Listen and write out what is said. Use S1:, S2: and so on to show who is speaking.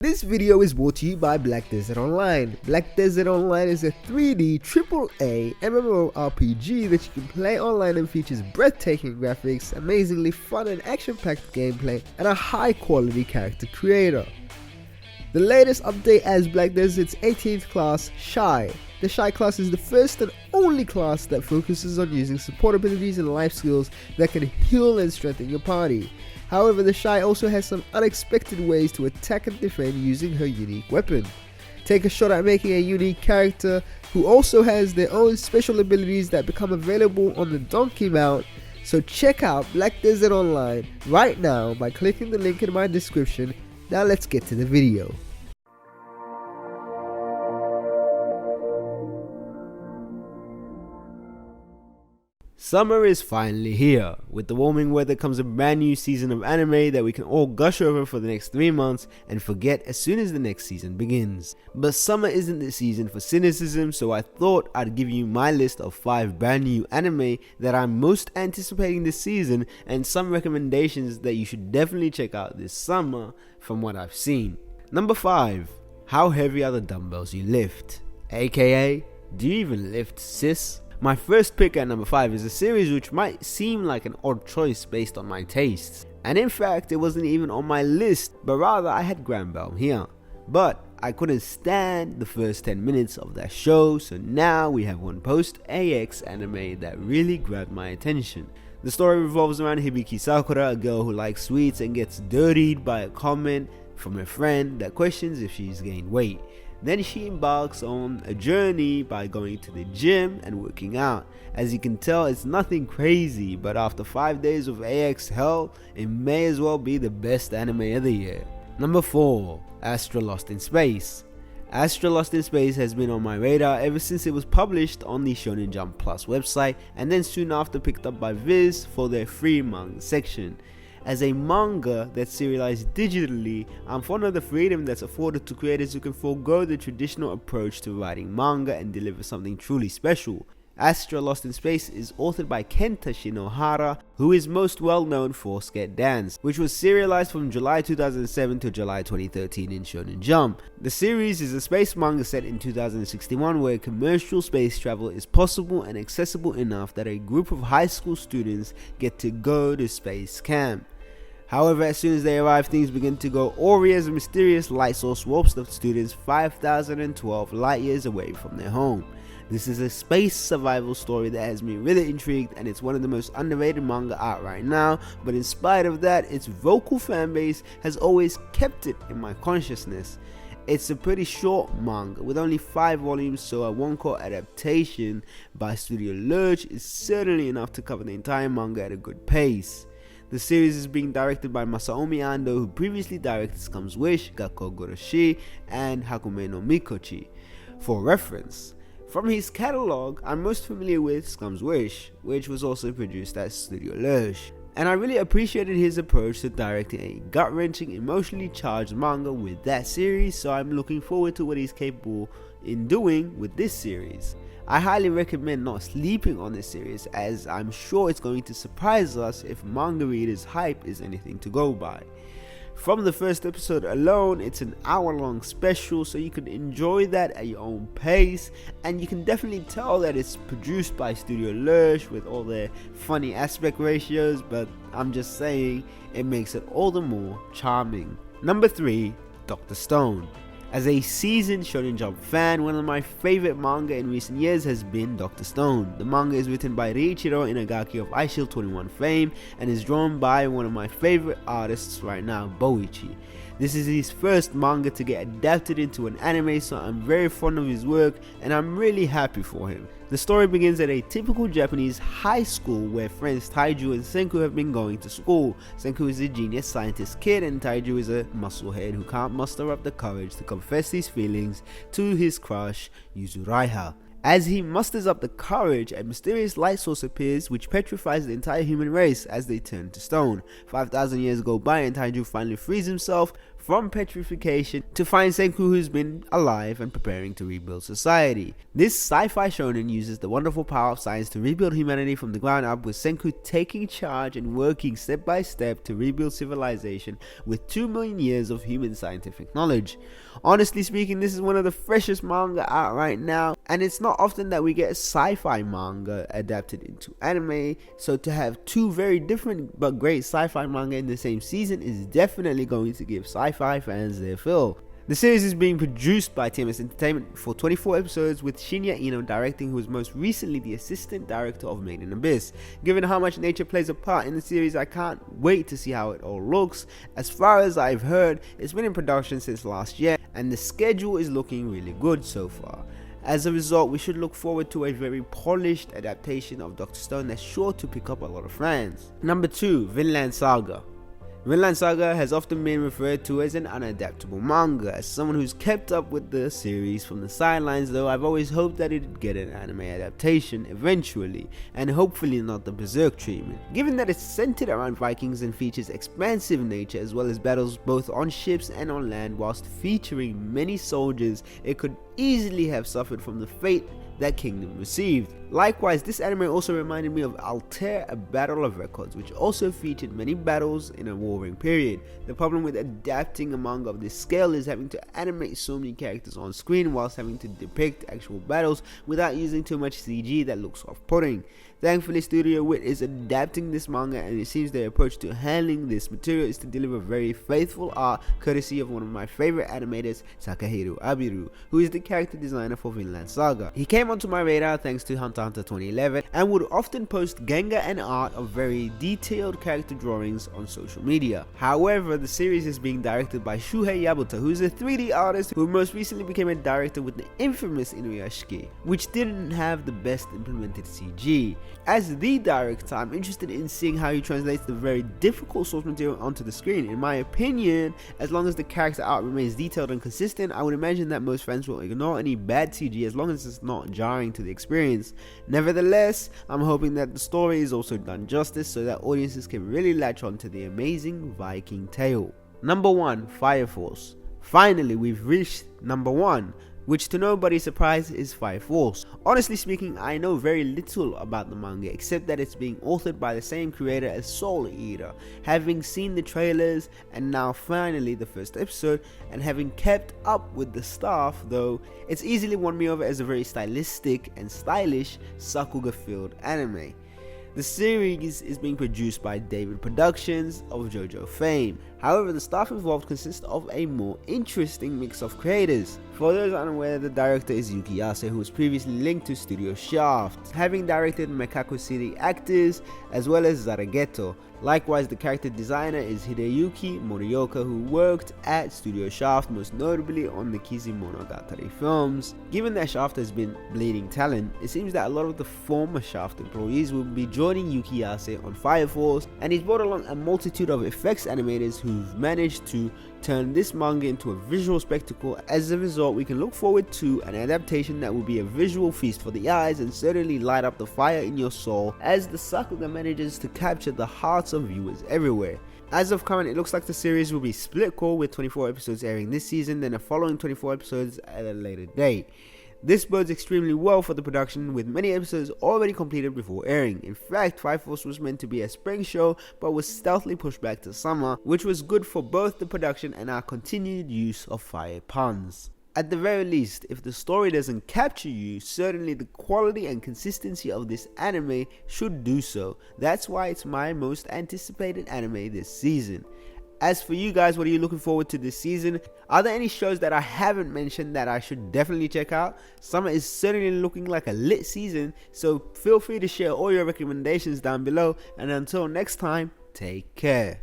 S1: This video is brought to you by Black Desert Online. Black Desert Online is a 3D AAA MMORPG that you can play online and features breathtaking graphics, amazingly fun and action-packed gameplay, and a high-quality character creator. The latest update adds Black Desert's 18th class, Shy. The Shy class is the first and only class that focuses on using support abilities and life skills that can heal and strengthen your party. However, the Shy also has some unexpected ways to attack and defend using her unique weapon. Take a shot at making a unique character who also has their own special abilities that become available on the Donkey Mount. So check out Black Desert Online right now by clicking the link in my description. Now let's get to the video.
S2: Summer is finally here. With the warming weather comes a brand new season of anime that we can all gush over for the next 3 months and forget as soon as the next season begins. But summer isn't the season for cynicism, so I thought I'd give you my list of 5 brand new anime that I'm most anticipating this season and some recommendations that you should definitely check out this summer from what I've seen. Number 5. How heavy are the dumbbells you lift? AKA, do you even lift, sis? My first pick at number 5 is a series which might seem like an odd choice based on my tastes. And in fact, it wasn't even on my list, but rather I had Granbelm here. But I couldn't stand the first 10 minutes of that show, so now we have one post-AX anime that really grabbed my attention. The story revolves around Hibiki Sakura, a girl who likes sweets and gets dirtied by a comment from a friend that questions if she's gained weight. Then she embarks on a journey by going to the gym and working out. As you can tell, it's nothing crazy, but after 5 days of AX hell, it may as well be the best anime of the year. Number 4. Astra Lost in Space. Astra Lost in Space has been on my radar ever since it was published on the Shonen Jump Plus website and then soon after picked up by Viz for their free manga section. As a manga that's serialized digitally, I'm fond of the freedom that's afforded to creators who can forego the traditional approach to writing manga and deliver something truly special. Astra Lost in Space is authored by Kenta Shinohara, who is most well known for Sket Dance, which was serialized from July 2007 to July 2013 in Shonen Jump. The series is a space manga set in 2061 where commercial space travel is possible and accessible enough that a group of high school students get to go to space camp. However, as soon as they arrive, things begin to go awry as a mysterious light source warps the students 5,012 light years away from their home. This is a space survival story that has me really intrigued, and it's one of the most underrated manga out right now, but in spite of that, its vocal fanbase has always kept it in my consciousness. It's a pretty short manga with only 5 volumes, so a one-core adaptation by Studio Lurch is certainly enough to cover the entire manga at a good pace. The series is being directed by Masaomi Ando, who previously directed Scum's Wish, Gakkou Goroshi, and Hakume no Mikochi. For reference, from his catalog, I'm most familiar with Scum's Wish, which was also produced at Studio Lurch. And I really appreciated his approach to directing a gut-wrenching, emotionally charged manga with that series, so I'm looking forward to what he's capable in doing with this series. I highly recommend not sleeping on this series, as I'm sure it's going to surprise us if manga readers' hype is anything to go by. From the first episode alone, it's an hour-long special, so you can enjoy that at your own pace, and you can definitely tell that it's produced by Studio Lurch with all their funny aspect ratios, but I'm just saying, it makes it all the more charming. Number 3. Dr. Stone. As a seasoned Shonen Jump fan, one of my favorite manga in recent years has been Dr. Stone. The manga is written by Reiichiro Inagaki of iShield 21 fame and is drawn by one of my favorite artists right now, Boichi. This is his first manga to get adapted into an anime, so I'm very fond of his work and I'm really happy for him. The story begins at a typical Japanese high school where friends Taiju and Senku have been going to school. Senku is a genius scientist kid and Taiju is a musclehead who can't muster up the courage to confess his feelings to his crush, Yuzuraiha. As he musters up the courage, a mysterious light source appears which petrifies the entire human race as they turn to stone. 5,000 years go by and Taiju finally frees himself from petrification to find Senku, who's been alive and preparing to rebuild society. This sci-fi shonen uses the wonderful power of science to rebuild humanity from the ground up, with Senku taking charge and working step by step to rebuild civilization with 2 million years of human scientific knowledge. Honestly speaking, this is one of the freshest manga out right now, and it's not often that we get a sci-fi manga adapted into anime, so to have two very different but great sci-fi manga in the same season is definitely going to give sci-fi fans their fill. The series is being produced by TMS Entertainment for 24 episodes, with Shinya Ino directing, who was most recently the assistant director of Made in Abyss. Given how much nature plays a part in the series, I can't wait to see how it all looks. As far as I've heard, it's been in production since last year, and the schedule is looking really good so far. As a result, we should look forward to a very polished adaptation of Dr. Stone that's sure to pick up a lot of fans. Number 2, Vinland Saga. Vinland Saga has often been referred to as an unadaptable manga. As someone who's kept up with the series from the sidelines though, I've always hoped that it'd get an anime adaptation eventually, and hopefully not the Berserk treatment. Given that it's centered around Vikings and features expansive nature as well as battles both on ships and on land whilst featuring many soldiers, it could easily have suffered from the fate that Kingdom received. Likewise, this anime also reminded me of Altair, A Battle of Records, which also featured many battles in a warring period. The problem with adapting a manga of this scale is having to animate so many characters on screen whilst having to depict actual battles without using too much CG that looks off-putting. Thankfully, Studio Wit is adapting this manga, and it seems their approach to handling this material is to deliver very faithful art, courtesy of one of my favorite animators, Sakahiro Abiru, who is the character designer for Vinland Saga. He came onto my radar thanks to Hunter x Hunter 2011 and would often post ganga and art of very detailed character drawings on social media. However, the series is being directed by Shuhei Yabuta, who is a 3D artist who most recently became a director with the infamous Inuyashiki, which didn't have the best implemented CG. As the director, I'm interested in seeing how he translates the very difficult source material onto the screen. In my opinion, as long as the character art remains detailed and consistent, I would imagine that most fans will ignore any bad CG as long as it's not jarring to the experience. Nevertheless, I'm hoping that the story is also done justice so that audiences can really latch on to the amazing Viking tale. Number 1, Fire Force. Finally, we've reached number 1, which to nobody's surprise is Fire Force. Honestly speaking, I know very little about the manga except that it's being authored by the same creator as Soul Eater. Having seen the trailers and now finally the first episode, and having kept up with the staff though, it's easily won me over as a very stylistic and stylish Sakuga filled anime. The series is being produced by YonkouProductions of JoJo fame. However, the staff involved consists of a more interesting mix of creators. For those unaware, the director is Yuki Yase, who was previously linked to Studio Shaft, having directed Mekako City Actors as well as Zarageto. Likewise, the character designer is Hideyuki Morioka, who worked at Studio Shaft, most notably on the Kizimonogatari films. Given that Shaft has been bleeding talent, it seems that a lot of the former Shaft employees will be joining Yuki Yase on Fire Force, and he's brought along a multitude of effects animators who've managed to turn this manga into a visual spectacle. As a result, we can look forward to an adaptation that will be a visual feast for the eyes and certainly light up the fire in your soul, as the Sakuga manages to capture the hearts of viewers everywhere. As of current, it looks like the series will be split core, with 24 episodes airing this season, then the following 24 episodes at a later date. This bodes extremely well for the production, with many episodes already completed before airing. In fact, Fire Force was meant to be a spring show but was stealthily pushed back to summer, which was good for both the production and our continued use of fire puns. At the very least, if the story doesn't capture you, certainly the quality and consistency of this anime should do so. That's why it's my most anticipated anime this season. As for you guys, what are you looking forward to this season? Are there any shows that I haven't mentioned that I should definitely check out? Summer is certainly looking like a lit season, so feel free to share all your recommendations down below, and until next time, take care.